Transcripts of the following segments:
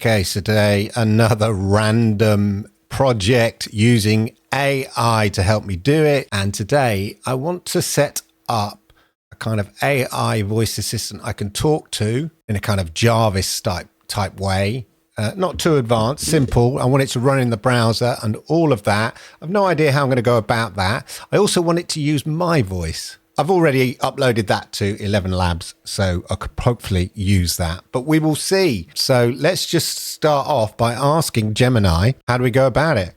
Okay, so today another random project using AI to help me do it. And today I want to set up a kind of AI voice assistant I can talk to in a kind of Jarvis type way. Not too advanced, simple. I want it to run in the browser and all of that. I've no idea how I'm going to go about that. I also want it to use my voice. I've already uploaded that to ElevenLabs, so I could hopefully use that, but we will see. So let's just start off by asking Gemini, how do we go about it?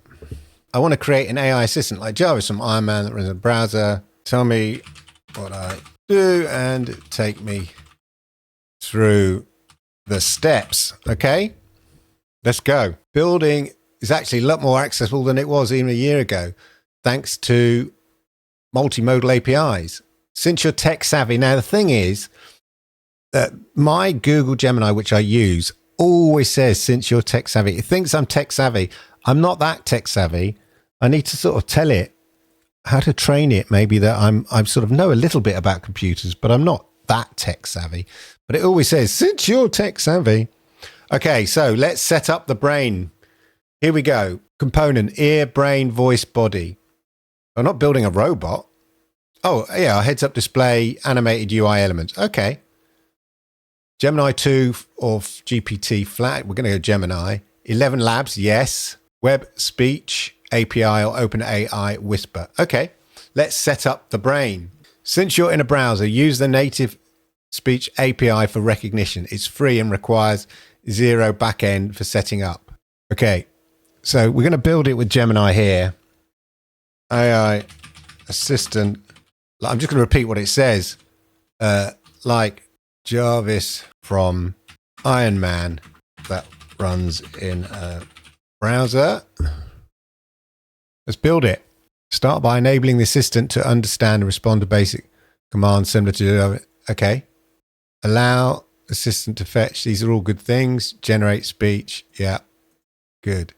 I want to create an AI assistant like Jarvis from Iron Man that runs in the browser. Tell me what I do and take me through the steps. Okay, let's go. Building is actually a lot more accessible than it was even a year ago, thanks to multimodal APIs. Since you're tech savvy, now the thing is that my Google Gemini, which I use, always says, since you're tech savvy, it thinks I'm tech savvy. I'm not that tech savvy. I need to sort of tell it how to train it. Maybe that I'm sort of know a little bit about computers, but I'm not that tech savvy. But it always says, since you're tech savvy. Okay, so let's set up the brain. Here we go. Component, ear, brain, voice, body. I'm not building a robot. Oh, yeah, heads-up display, animated UI elements. Okay. Gemini 2 or GPT flat. We're going to go Gemini. ElevenLabs, yes. Web, speech, API or OpenAI, Whisper. Okay, let's set up the brain. Since you're in a browser, use the native speech API for recognition. It's free and requires zero backend for setting up. Okay, so we're going to build it with Gemini here. AI assistant. I'm just going to repeat what it says. Like Jarvis from Iron Man that runs in a browser. Let's build it. Start by enabling the assistant to understand and respond to basic commands similar to... Okay. Allow assistant to fetch. These are all good things. Generate speech. Yeah. Good.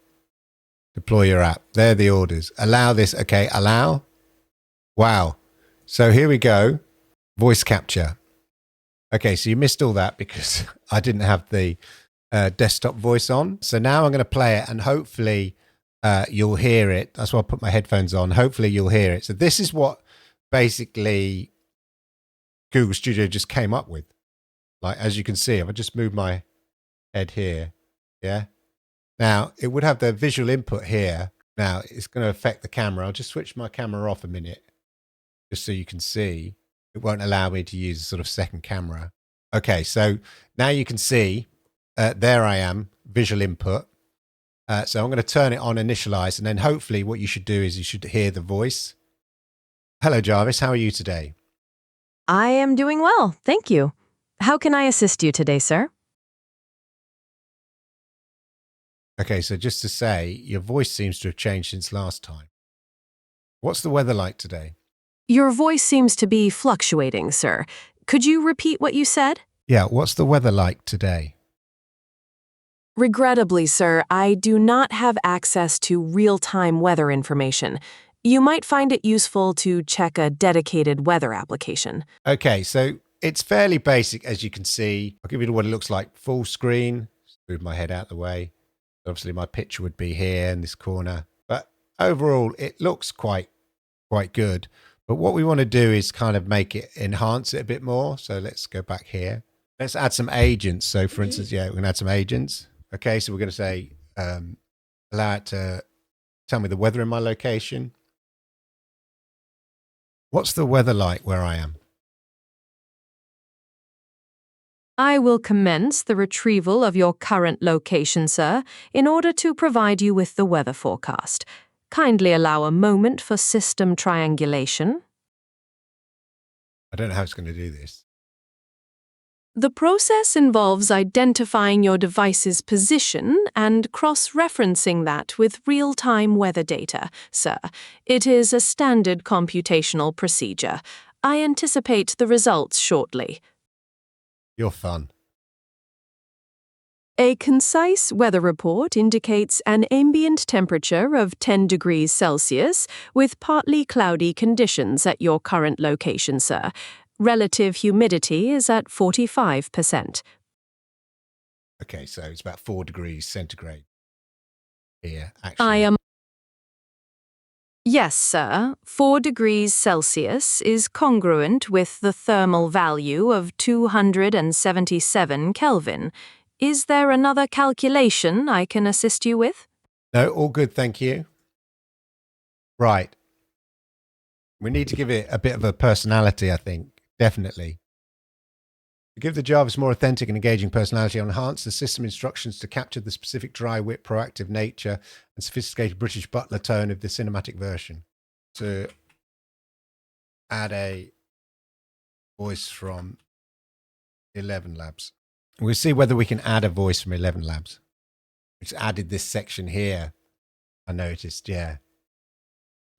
Deploy your app. They're the orders. Allow this. Okay. Allow. Wow. So here we go. Voice capture. Okay, so you missed all that because I didn't have the desktop voice on. So now I'm going to play it and hopefully you'll hear it. That's why I put my headphones on. Hopefully you'll hear it. So this is what basically Google Studio just came up with. Like, as you can see, if I just move my head here, yeah. Now, it would have the visual input here. Now, it's going to affect the camera. I'll just switch my camera off a minute. Just so you can see, it won't allow me to use a sort of second camera. Okay, so now you can see, there I am, visual input. So I'm going to turn it on, initialize, and then hopefully what you should do is you should hear the voice. Hello, Jarvis. How are you today? I am doing well, thank you. How can I assist you today, sir? Okay, so just to say, your voice seems to have changed since last time. What's the weather like today? Your voice seems to be fluctuating, sir. Could you repeat what you said? Yeah, what's the weather like today? Regrettably, sir, I do not have access to real-time weather information. You might find it useful to check a dedicated weather application. Okay, so it's fairly basic, as you can see. I'll give you what it looks like. Full screen. Just move my head out of the way. Obviously, my picture would be here in this corner. But overall, it looks quite good. But what we want to do is kind of make it, enhance it a bit more. So let's go back here. Let's add some agents. So for instance, yeah, we're going to add some agents. Okay, so we're going to say, allow it to tell me the weather in my location. What's the weather like where I am? I will commence the retrieval of your current location, sir, in order to provide you with the weather forecast. Kindly allow a moment for system triangulation. I don't know how it's going to do this. The process involves identifying your device's position and cross-referencing that with real-time weather data, sir. It is a standard computational procedure. I anticipate the results shortly. You're fun. A concise weather report indicates an ambient temperature of 10 degrees Celsius with partly cloudy conditions at your current location, sir. Relative humidity is at 45%. Okay, so it's about 4 degrees centigrade here, I actually. am. Yes, sir. 4 degrees Celsius is congruent with the thermal value of 277 Kelvin. Is there another calculation I can assist you with? No, all good, thank you. Right. We need to give it a bit of a personality, I think. Definitely. To give the JARVIS more authentic and engaging personality, I'll enhance the system instructions to capture the specific dry wit, proactive nature, and sophisticated British butler tone of the cinematic version. To add a voice from ElevenLabs. We'll see whether we can add a voice from ElevenLabs. It's added this section here, I noticed, yeah.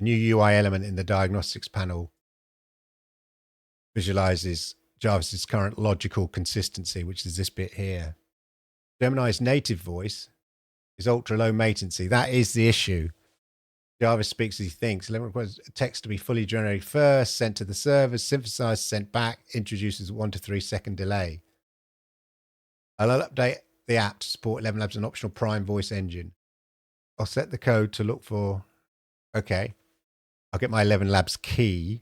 A new UI element in the diagnostics panel visualizes JARVIS's current logical consistency, which is this bit here. Gemini's native voice is ultra low latency. That is the issue. JARVIS speaks as he thinks. 11 requires text to be fully generated first, sent to the servers, synthesized, sent back, introduces a 1 to 3 second delay. I'll update the app to support ElevenLabs, an optional prime voice engine. I'll set the code to look for, okay. I'll get my ElevenLabs key.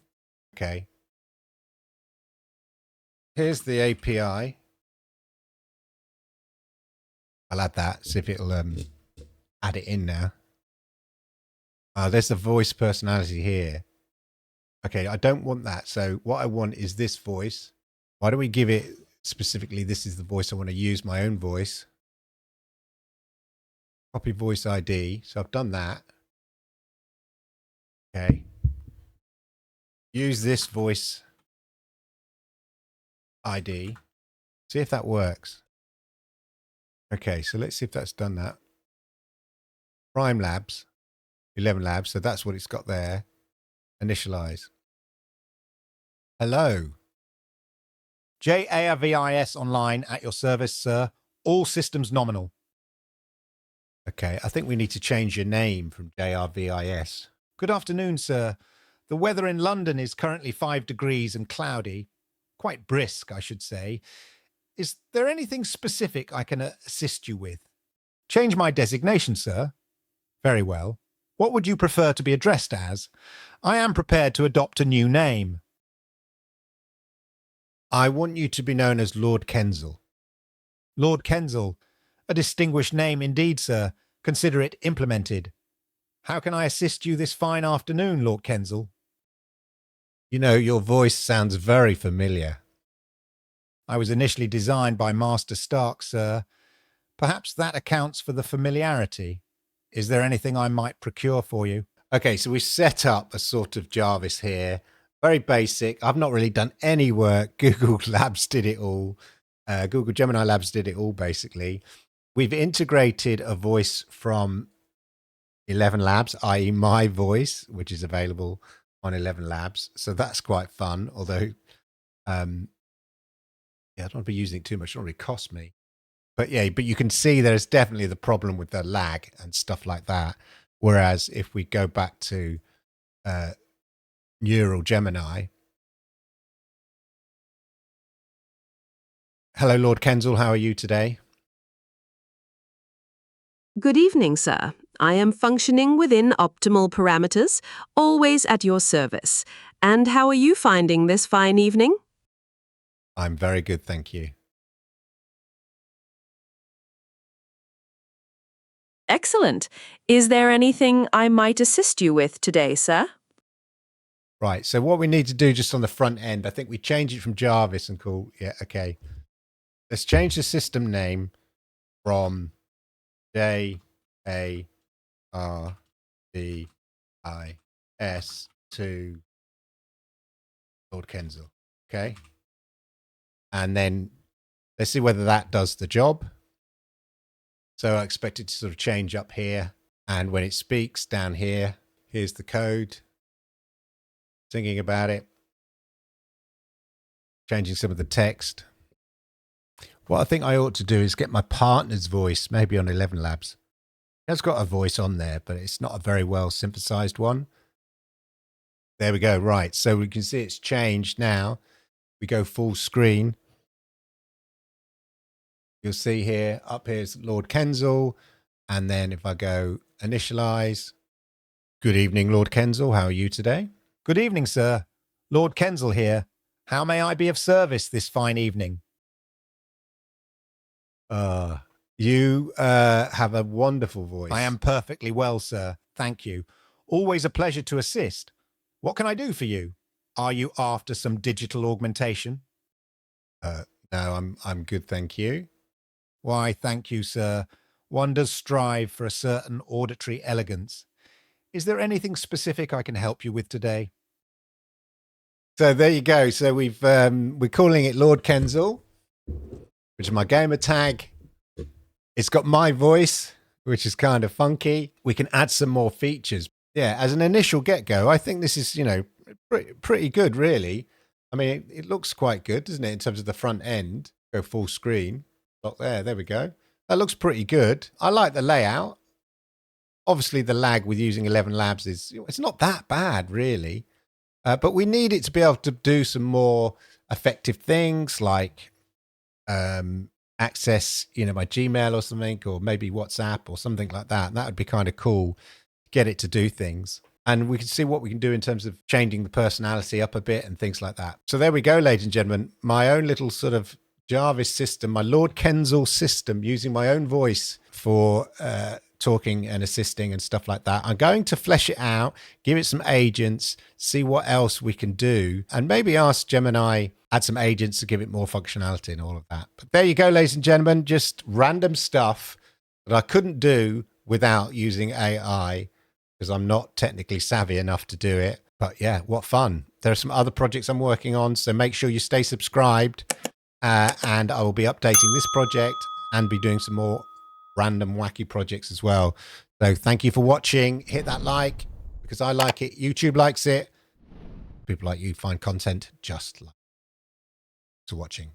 Okay. Here's the API. I'll add that, see if it'll add it in now. There's the voice personality here. Okay, I don't want that. So what I want is this voice. Why don't we give it specifically, this is the voice I want to use, my own voice. Copy voice ID. So I've done that. Okay. Use this voice ID. See if that works. Okay, so let's see if that's done that. Prime Labs, ElevenLabs. So that's what it's got there. Initialize. Hello. JARVIS online at your service, sir. All systems nominal. Okay, I think we need to change your name from JARVIS. Good afternoon, sir. The weather in London is currently 5 degrees and cloudy. Quite brisk, I should say. Is there anything specific I can assist you with? Change my designation, sir. Very well. What would you prefer to be addressed as? I am prepared to adopt a new name. I want you to be known as Lord Kensel. Lord Kensel. A distinguished name indeed, sir. Consider it implemented. How can I assist you this fine afternoon, Lord Kensel? You know, your voice sounds very familiar. I was initially designed by Master Stark, sir. Perhaps that accounts for the familiarity. Is there anything I might procure for you? Okay, so we set up a sort of JARVIS here. Very basic. I've not really done any work. Google Labs did it all. Google Gemini Labs did it all, basically. We've integrated a voice from ElevenLabs, i.e. my voice, which is available on ElevenLabs. So that's quite fun, although yeah, I don't want to be using it too much. It don't really cost me. But yeah, but you can see there's definitely the problem with the lag and stuff like that. Whereas if we go back to Neural Gemini. Hello, Lord Kensel. How are you today? Good evening, sir. I am functioning within optimal parameters, always at your service. And how are you finding this fine evening? I'm very good, thank you. Excellent. Is there anything I might assist you with today, sir? Right, so what we need to do just on the front end, I think we change it from JARVIS and call, yeah, okay. Let's change the system name from JARVIS to Lord Kensel, okay? And then let's see whether that does the job. So I expect it to sort of change up here. And when it speaks down here, here's the code. Thinking about it. Changing some of the text. What I think I ought to do is get my partner's voice, maybe on ElevenLabs. It has got a voice on there, but it's not a very well synthesized one. There we go. Right. So we can see it's changed now. We go full screen. you'll see here, up here is Lord Kensel. And then if I go initialize, good evening, Lord Kensel. How are you today? Good evening, sir. Lord Kensel here. How may I be of service this fine evening? You have a wonderful voice. I am perfectly well, sir. Thank you. Always a pleasure to assist. What can I do for you? Are you after some digital augmentation? No, I'm good, thank you. Why, thank you, sir. One does strive for a certain auditory elegance. Is there anything specific I can help you with today? So there you go. So we're calling it Lord Kensel, which is my gamer tag. It's got my voice, which is kind of funky. We can add some more features. Yeah, as an initial get-go, I think this is, pretty good, really. I mean, it looks quite good, doesn't it, in terms of the front end? Go full screen. Look there we go. That looks pretty good. I like the layout. Obviously, the lag with using ElevenLabs it's not that bad, really. But we need it to be able to do some more effective things like access, my Gmail or something, or maybe WhatsApp or something like that. And that would be kind of cool. Get it to do things. And we can see what we can do in terms of changing the personality up a bit and things like that. So there we go, ladies and gentlemen. My own little sort of Jarvis system, my Lord Kensel system, using my own voice for talking and assisting and stuff like that. I'm going to flesh it out, give it some agents, see what else we can do, and maybe ask Gemini, add some agents to give it more functionality and all of that. But there you go, ladies and gentlemen, just random stuff that I couldn't do without using AI because I'm not technically savvy enough to do it. But yeah, what fun. There are some other projects I'm working on, so make sure you stay subscribed, and I will be updating this project and be doing some more random wacky projects as well. So thank you for watching. Hit that like because I like it. YouTube likes it. People like you find content just like. Thanks for watching.